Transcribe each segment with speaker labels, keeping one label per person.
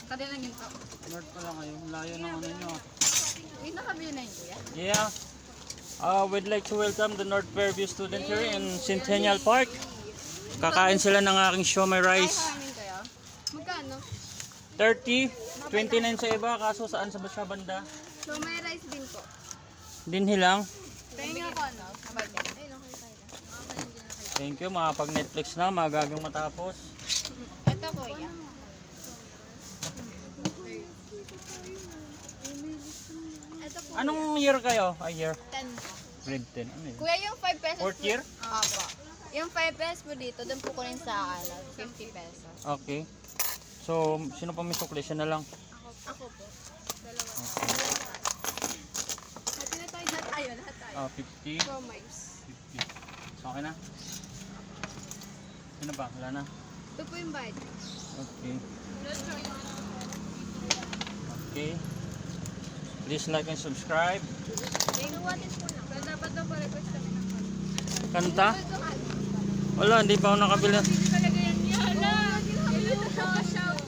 Speaker 1: Kali na ginto.
Speaker 2: North pala kayo. Layo ng ano nyo.
Speaker 1: Wait, nakabili na yun, kuya.
Speaker 2: Yeah. We'd like to welcome the North Fairview student here in Centennial Park. Kakain sila ng aking siomai
Speaker 1: Ay,
Speaker 2: rice.
Speaker 1: hangin kayo. Magkano?
Speaker 2: 30, 29 sa iba, kaso saan sa siya banda?
Speaker 1: So, may rice din po.
Speaker 2: Dinhi lang.
Speaker 1: Tingnan ko ano. Abay, ayun, okay tayo na.
Speaker 2: Thank you, makapag-Netflix na, magagang matapos.
Speaker 1: Ito, kuya. Ito po.
Speaker 2: Anong year kayo? Year?
Speaker 1: 10.
Speaker 2: Grade 10. Ano yun?
Speaker 1: Kuya, yung 5 pesos.
Speaker 2: Fourth year?
Speaker 1: Opo. Yung 5 pesos po dito, doon po kunin sa 50 pesos.
Speaker 2: Okay. So, sino pa may sukli? Siya na lang.
Speaker 1: Ako po. Dalawa. Hati na tayo. Lahat tayo.
Speaker 2: 50.
Speaker 1: So, miles.
Speaker 2: 50. So, okay na? Sino ba? Wala na?
Speaker 1: Ito po yung bite.
Speaker 2: Okay. Okay. Please like and subscribe.
Speaker 1: What is po lang? Dapat daw pa-request kami ng
Speaker 2: Kanta? Wala, hindi pa ako nakabili.
Speaker 1: Hindi talaga yan yan. Shout.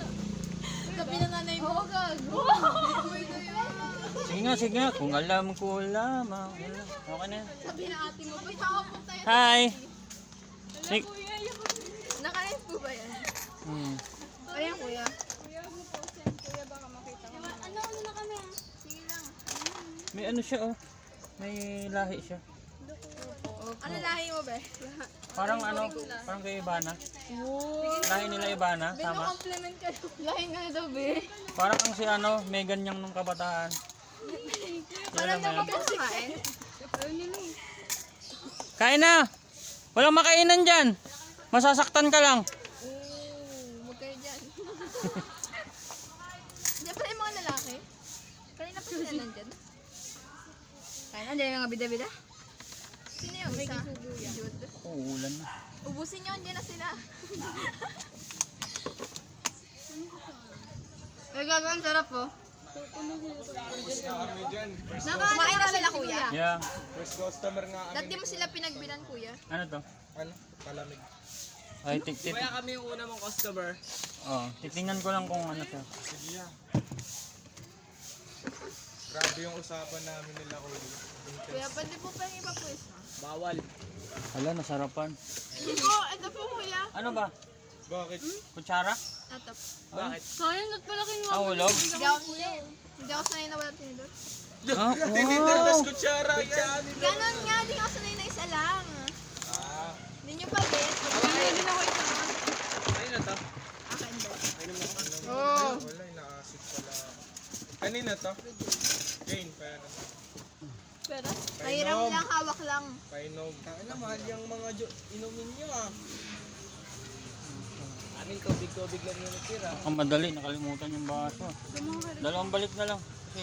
Speaker 1: Sabi na nanay mo. Oo, gago.
Speaker 2: Sige nga. Kung alam ko lamang. Okay na yan.
Speaker 1: Sabi na ate mo. Ba't ako po tayo?
Speaker 2: Hi!
Speaker 1: Nakain po ba yan? Ayan, kuya. Kuya, baka makita ko. Ano na kami? Sige lang.
Speaker 2: May ano siya oh. May lahi siya.
Speaker 1: Ano lahi mo ba?
Speaker 2: Parang ano, parang kay Ibana. Lahi nila Ibana, tama?
Speaker 1: Compliment ka. Lahi nga daw, be.
Speaker 2: Parang ang si ano, may ganyang nung kabataan.
Speaker 1: Parang naman po kumain.
Speaker 2: Kain na! Walang makainan dyan! Masasaktan ka lang.
Speaker 1: Huwag kayo dyan. Diyan pala yung mga lalaki. Kanina pa sila nandyan. Kaya na, dyan yung mga bida-bida. Sino yung isa? Jude.
Speaker 2: Uulan na.
Speaker 1: Ubusin nyo, dyan na sila. Ay, gagawin, sarap po. Kumain na sila, kuya.
Speaker 2: Yeah.
Speaker 3: First customer nga kami.
Speaker 1: Dati mo sila pinagbilan, kuya.
Speaker 2: Ano to?
Speaker 3: Ano? Palamig.
Speaker 2: Ay, tik-tik.
Speaker 3: Kaya kami yung una mong customer.
Speaker 2: Oh, titingnan ko lang kung ano to.
Speaker 3: Sige ya. Grabe yung usapan namin nila kuya.
Speaker 1: Kuya, pwede po pa yung iba po isa.
Speaker 3: Bawal.
Speaker 2: Hala, nasarapan.
Speaker 1: Ito po, kuya.
Speaker 2: Ano ba?
Speaker 3: Bakit?
Speaker 2: Kutsara?
Speaker 1: Ito po.
Speaker 3: Bakit?
Speaker 1: Sayang, at pala kayo
Speaker 2: Ulog?
Speaker 1: Hindi ako sanay na wala tinidor.
Speaker 2: Ah,
Speaker 3: Tinitindas kutsara yan.
Speaker 1: Ganon nga, hindi ako sanay na isa lang.
Speaker 3: Ah.
Speaker 1: Hindi nyo pa bet. Hindi din ako isa.
Speaker 3: Ayun na to.
Speaker 1: Akin ba?
Speaker 3: Ayun mo.
Speaker 1: Oo.
Speaker 3: Wala, inaasik pala. Kanina to? Jane, pa yan.
Speaker 1: Pero? Pahiram lang, hawak lang.
Speaker 3: Painog. Ano, mahal yung mga inumin nyo ah. Amin, tubig-tubig lang yung natira.
Speaker 2: ang madali, nakalimutan yung baso. Dalawang balik na lang. Kasi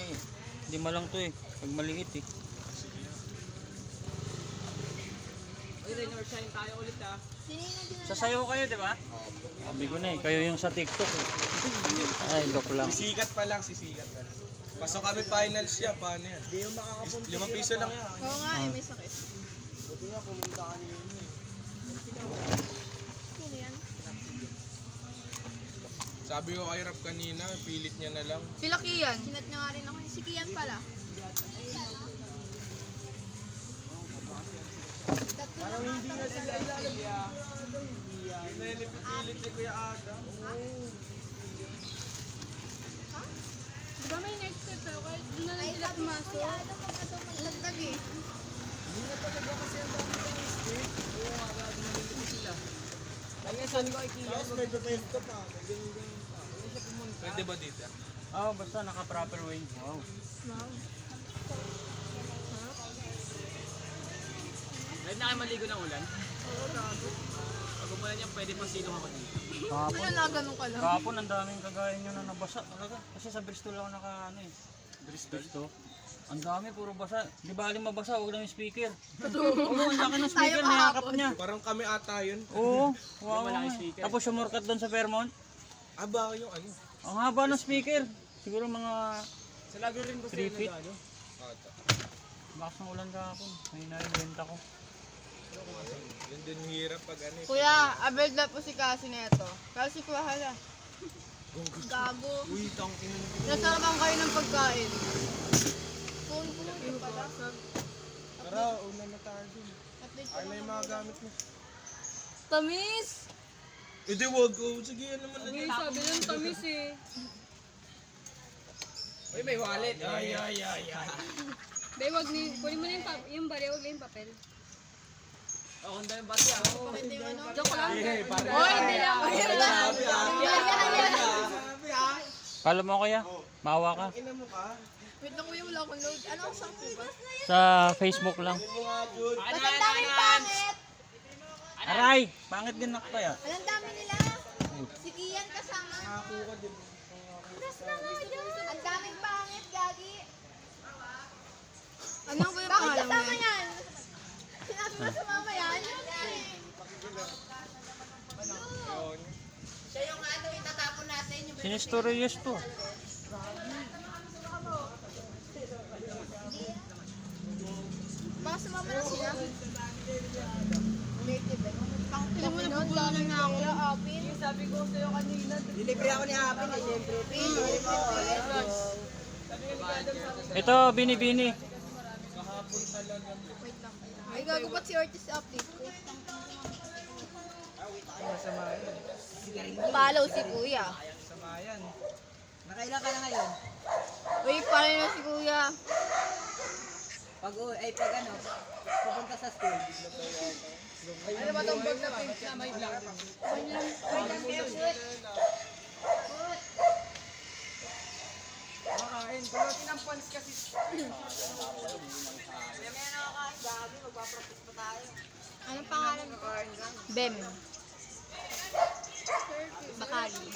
Speaker 2: hindi malang to eh. Pag maliit eh.
Speaker 3: Uy, Raynor, shine tayo ulit ah.
Speaker 1: Sinino din
Speaker 2: Sasayaw kayo, di ba? Sabi ko na eh, kayo yung sa TikTok eh. Ay, joke lang.
Speaker 3: Sisikat pa lang, sisikat pa lang. Pasok kami finals siya, paano yan? Hindi yung makakapunta. 5 piso lang yan.
Speaker 1: Oo nga, may sakit.
Speaker 3: Buti nga, pumunta ka niyo yun eh.
Speaker 1: Sino yan?
Speaker 3: Sabi ko kay Rap kanina, pilit niya na lang.
Speaker 1: Sila Kian. Sinat niya nga rin ako. Si Kian pala.
Speaker 3: Parang hindi na sila ilalagya. Pinilipilit si Kuya Adam.
Speaker 1: Diba may next step pero kahit di na lang sila pumasok. Ay, ano pag ito magdagdag eh.
Speaker 3: Hindi na talaga kasi ang dami ng mistake. Oo nga, nililipi sila. Kaya saan ko ikiyaw? Tapos may pepento pa, may ganyan-ganyan pa. Kaya siya pumunta. Pwede ba dito?
Speaker 2: Oh, basta naka-proper way. Wow.
Speaker 1: Wow.
Speaker 3: Dahil na kayo maligo ng ulan?
Speaker 1: Oo, gago.
Speaker 3: Pag umulan niya, pwede pang sino ako dito.
Speaker 2: Kahapon,
Speaker 1: Ano na ganun ka lang?
Speaker 2: kahapon ang daming kagaya nyo na nabasa talaga. Kasi sa Bristol ako naka ano eh. Bristol? Ang dami, puro basa. Di ba aling mabasa, huwag lang yung speaker. Oo, ang laki ng speaker,
Speaker 1: Tayo
Speaker 2: niyakap
Speaker 1: kahapon.
Speaker 2: niya.
Speaker 3: Parang kami ata yun.
Speaker 2: Oo, wow.
Speaker 3: malaki speaker.
Speaker 2: Tapos sumurkat doon sa Fairmount.
Speaker 3: Aba, yung ano?
Speaker 2: Ang haba ng speaker. Siguro mga
Speaker 3: Sa lago rin ba
Speaker 2: 3 feet.
Speaker 3: ano?
Speaker 2: Bakas ng ulan kahapon. May naibenta ko.
Speaker 3: Yun din hirap pag ano eh.
Speaker 1: Kuya, abel na po si Kasi neto. Kasi kuhala. Gago.
Speaker 3: Uy, tangin na.
Speaker 1: Nasarapan kayo ng pagkain. Phone ko yun pala.
Speaker 3: Tara, una na tayo dun.
Speaker 1: Update
Speaker 3: Ay na yung mga gamit mo.
Speaker 1: Tamis!
Speaker 3: Hindi, wag. Oh, sige, yan naman na
Speaker 1: Uy, sabi ng tamis eh.
Speaker 3: Uy, may wallet. Ay.
Speaker 1: Bay, wag ni, kunin mo na yung bari, wag na yung papel.
Speaker 3: Ako na yung bati ako.
Speaker 1: Joke lang.
Speaker 3: Pare.
Speaker 1: Oy, hindi lang.
Speaker 2: Follow mo kaya? Maawa ka.
Speaker 3: Ina mo ka?
Speaker 1: Wait lang kuya, wala akong load. Ano, saan po ba?
Speaker 2: Sa Facebook lang.
Speaker 3: Ito nga, Jude.
Speaker 1: Ang daming pangit!
Speaker 2: Aray! Pangit din ako kaya.
Speaker 1: Ang dami nila. Si Kian kasama.
Speaker 3: Ako ka din.
Speaker 1: Last na nga dyan. Ang daming pangit, Gagi. Ano ba yung bakit kasama yan? Sinabi mo sa mama yan? Siya yung ano, itatapon natin. Yung
Speaker 2: Sinistorious to.
Speaker 1: baka sumama na sila. Native eh. Pang pinod, dami na ako. Apin. Sabi ko sa'yo kanina.
Speaker 3: Dilibre ako ni Apin eh, syempre.
Speaker 2: Ito, bini-bini.
Speaker 1: Wait lang. Ay, gago ba't si Ortiz update ko?
Speaker 3: Masama yan.
Speaker 1: Follow si Kuya.
Speaker 3: Masama yan. Nakailan ka na ngayon?
Speaker 1: Uy, follow na si Kuya.
Speaker 3: Pag ano, pupunta sa school.
Speaker 1: Ano ba itong bag na pink na may black?
Speaker 3: Makakain. Pulutin ang pants kasi.
Speaker 1: Anong pangalan ko? Bem. Bakali.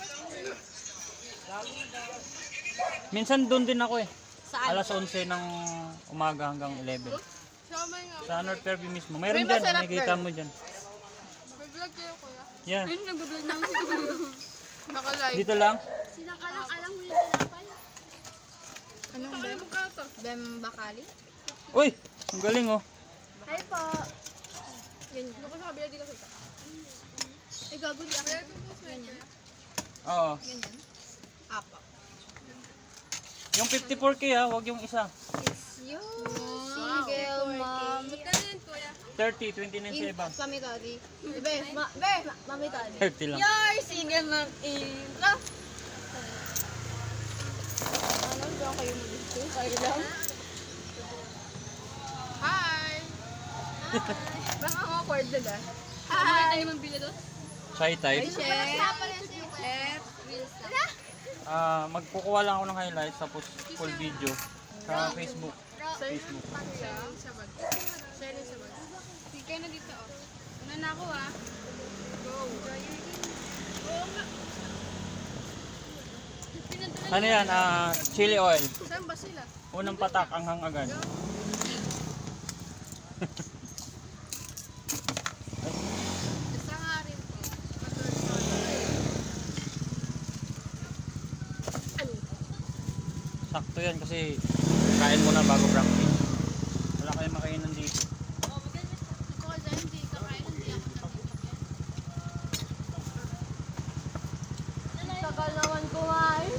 Speaker 2: Minsan doon din ako eh.
Speaker 1: Saan?
Speaker 2: Alas 11 ng umaga hanggang 11. Sa North Fairview mismo. Mayroon
Speaker 1: May
Speaker 2: dyan,
Speaker 1: masarap
Speaker 2: makikita
Speaker 1: girl.
Speaker 2: mo dyan.
Speaker 1: Mag-vlog kayo, Kuya.
Speaker 2: Yan.
Speaker 1: Ayun, nag-vlog na ako. Naka-live.
Speaker 2: Dito lang.
Speaker 1: Alam mo yung tinapay? Anong Bem? Bem Bakali?
Speaker 2: Uy! Ang galing oh.
Speaker 1: Hi po. Ganyan. Ano ko sa kabila dito kita? Ay, gago di ako. Ganyan.
Speaker 2: Oo.
Speaker 1: Ganyan. Apa.
Speaker 2: Yung 54K ha, wag yung isa.
Speaker 1: Yo, single mom. Magkano yun, Kuya?
Speaker 2: 30, 29.7.
Speaker 1: Mami Tadi. Mami Tadi.
Speaker 2: 30 lang.
Speaker 1: You're single mom in love. Ano, doon kayo mag-gusto? Kayo lang? Hi! Baka ako awkward doon ah. Hi! Ano yung bila doon?
Speaker 2: Shy type.
Speaker 1: Chef.
Speaker 2: Magkukuha lang ako ng highlights tapos full video sa Facebook. Facebook.
Speaker 1: Sige kayo na dito oh. Una na ako ah. Go.
Speaker 2: Ano yan? Chili oil.
Speaker 1: Saan ba sila?
Speaker 2: Unang patak, anghang agad.
Speaker 1: Isa nga rin po.
Speaker 2: Sakto yan kasi kain mo na bago practice. Wala kayong makainan dito.
Speaker 1: Ito ka dyan, hindi ka kain, hindi ako tagal naman kumain.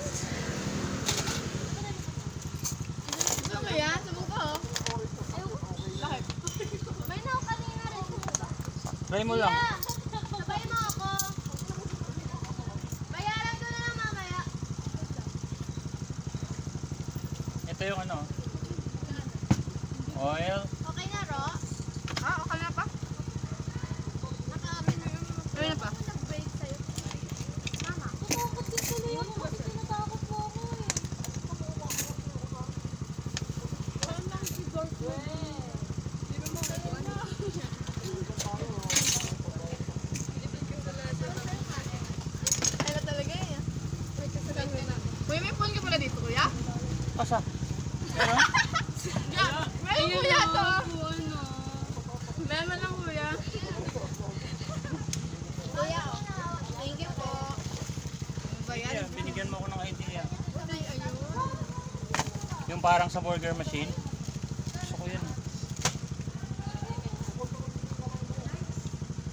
Speaker 1: Ano ba yan? Sabog ka oh. Bakit? May na ako kanina rin.
Speaker 2: Try mo lang.
Speaker 1: Sabay mo ako. Bayaran ko na lang mamaya.
Speaker 2: Ito yung ano. Oil.
Speaker 1: Okay na, Ro? Okay na pa? Naka-amin na yun. Okay na pa? Nag-break sa'yo. Mama. Natakot din tuloy ako kasi tinatakot mo ako eh. Saan lang si girlfriend? Di ba mo kayo na? Ay na talaga eh. Kuya, may phone ka pala dito, kuya?
Speaker 2: Asa? Pero?
Speaker 1: Meron kuya to. Meron lang kuya. Kuya, thank you po. Ano ba yan?
Speaker 2: Yeah, binigyan mo ako ng idea.
Speaker 1: Ay, ayun.
Speaker 2: Yung parang sa burger machine. Gusto ko yun.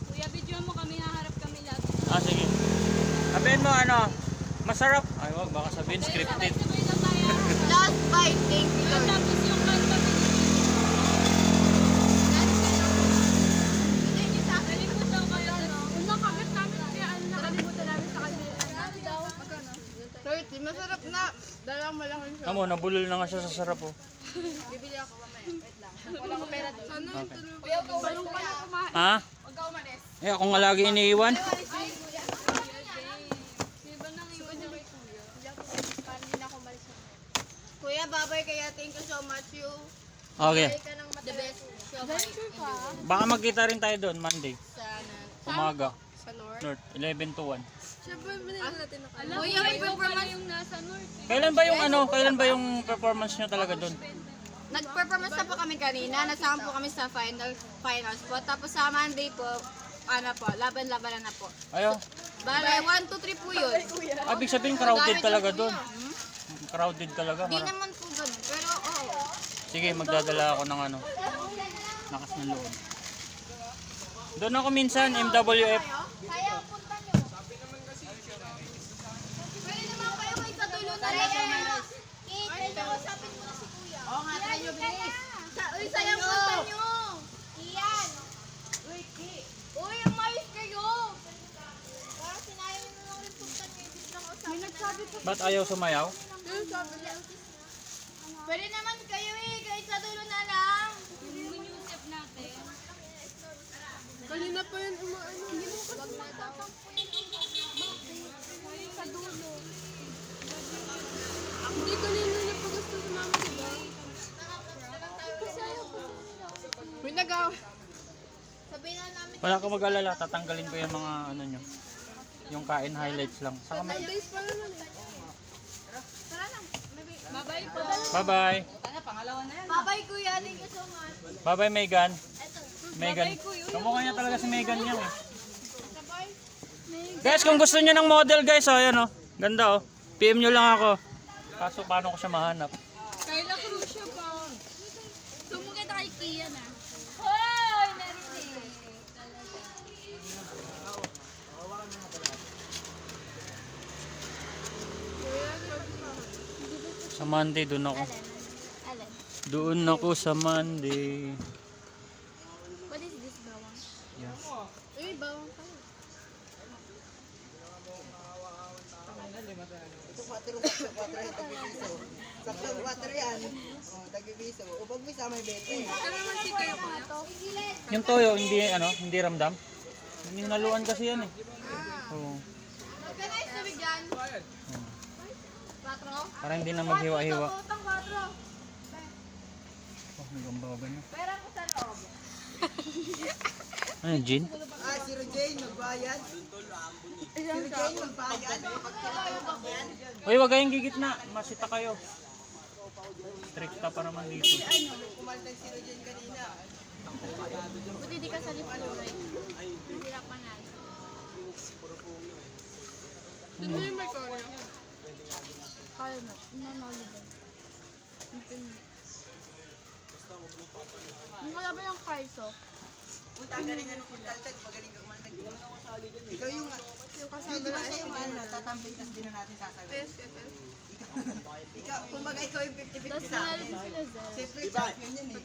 Speaker 1: Kuya, video mo kami, haharap kami lahat.
Speaker 2: Sige. Sabihin mo ano, Masarap. Ay, wag, baka sabihin scripted.
Speaker 1: Last bite, thank you Lord.
Speaker 4: Tapos yung kanta Nalipot daw kayo. Unang kabit namin kaya ano nakalimutan namin sa kanila. Ano daw?
Speaker 1: 30, masarap na. Dalang malaking siya.
Speaker 2: Amo, nabulol na nga siya sa sarap oh.
Speaker 1: Bibili ako mamaya. Wait lang. Wala ko pera doon. Sana
Speaker 2: Okay.
Speaker 1: Kuya, ikaw ba nung kaya?
Speaker 2: Ha?
Speaker 1: Huwag ka umalis.
Speaker 2: Eh, ako nga lagi iniiwan.
Speaker 4: Sino ba nang iwan niya kay kuya?
Speaker 1: Paano hindi na ako umalis mamaya? Kuya, babay kaya. Thank you so much you.
Speaker 2: Okay.
Speaker 1: Ka ng the best.
Speaker 2: Baka magkita rin tayo doon Monday.
Speaker 1: Sana.
Speaker 2: Umaga.
Speaker 1: Sa North.
Speaker 2: North, 11 to 1.
Speaker 1: Siyempre, binili natin ako.
Speaker 4: Alam
Speaker 1: Kuya,
Speaker 4: ko,
Speaker 1: may
Speaker 4: ikaw pala
Speaker 1: performance.
Speaker 4: yung nasa north.
Speaker 2: Kailan ba yung ano? Kailan ba yung performance nyo talaga doon?
Speaker 1: Nag-performance na po kami kanina. Nasama po kami sa finals po. Tapos sa Monday po, ano po, laban-labanan na po.
Speaker 2: Ayo.
Speaker 1: Bale, 1, 2, 3 po yun.
Speaker 2: Ibig sabihin crowded
Speaker 1: Dami
Speaker 2: talaga
Speaker 1: din po
Speaker 2: doon.
Speaker 1: yun.
Speaker 2: Crowded talaga.
Speaker 1: Di naman po ganun. Pero oo.
Speaker 2: Sige, magdadala ako ng ano. Lakas ng loob. Doon ako minsan, MWF.
Speaker 1: Kaya ang punta nyo. Pwede naman kayo kay sa dulo na rin. Kaya kausapin mo na si Kuya. Oo nga, try nyo bilis. Uy, sayang punta nyo. Iyan. Uy, Ki. Uy, ang mais kayo. Parang sinayang nyo lang rin punta nyo. Ibig lang kausapin. May nagsabi po.
Speaker 2: Ba't ayaw sumayaw?
Speaker 1: Pwede naman kayo kahit sa dulo na lang.
Speaker 4: Minuset natin.
Speaker 1: Kanina pa yun umaano. Hindi mo kasi matatampo yun. Sa dulo. Hindi kanina na pa gusto sa mama, diba? May nagaw. Sabihin na namin.
Speaker 2: Wala ka mag-alala, tatanggalin ko yung mga ano nyo. Yung kain highlights lang. Saka may...
Speaker 1: Days pa naman eh. Tara na.
Speaker 4: Bye-bye po.
Speaker 2: Bye-bye.
Speaker 1: Bye-bye kuya. Thank you so much.
Speaker 2: Bye-bye, Megan.
Speaker 1: Eto.
Speaker 2: Megan. Kamukha niya talaga si Megan yan eh.
Speaker 1: Sabay.
Speaker 2: Guys, kung gusto niyo ng model guys, oh, yan oh. Ganda oh. PM nyo lang ako. Kaso paano ko siya mahanap?
Speaker 4: Kayla Cruz siya pa. Tumugad na kay Kia na. Hoy! Narinig!
Speaker 2: Sa Monday, doon ako.
Speaker 1: Alin?
Speaker 2: Doon ako sa Monday.
Speaker 1: What is this bawang?
Speaker 2: Yeah.
Speaker 1: Uy, bawang pa yun.
Speaker 3: Ito 4 yan, tagbibiso. Saktong 4 yan. O, tagbibiso. O, pag may samay bete.
Speaker 4: Ano naman si kayo kuya?
Speaker 2: Yung toyo, hindi ano, hindi ramdam. Hinaluan kasi yan eh. Oo.
Speaker 1: Magkano yung tubig dyan? 4?
Speaker 2: Para hindi na maghiwa-hiwa.
Speaker 1: Utang 4.
Speaker 2: Oh, hanggang baba niya.
Speaker 1: Pera ko sa loob.
Speaker 2: Ano, gin?
Speaker 3: Ah, si Rojane, magbayad. Si Rojane, magbayad.
Speaker 2: Uy, wag kayong gigitna. Masita kayo. Strikta pa naman dito.
Speaker 3: Kumaltag si Rojane kanina.
Speaker 1: Buti di ka sa lipuloy. Hirap pa na. Sino yung may kaya? Kaya na. Nanalo ba? Ang wala ba yung kaiso?
Speaker 3: Punta galing ng kumaltag, magaling ka kumaltag. Ikaw yung kasama na yung ano, tatampin kasi din na natin sasabihin. Ikaw, kumbaga ikaw yung 50-50 sa akin.
Speaker 1: Sila Zed.
Speaker 3: Siyempre, champion yan eh.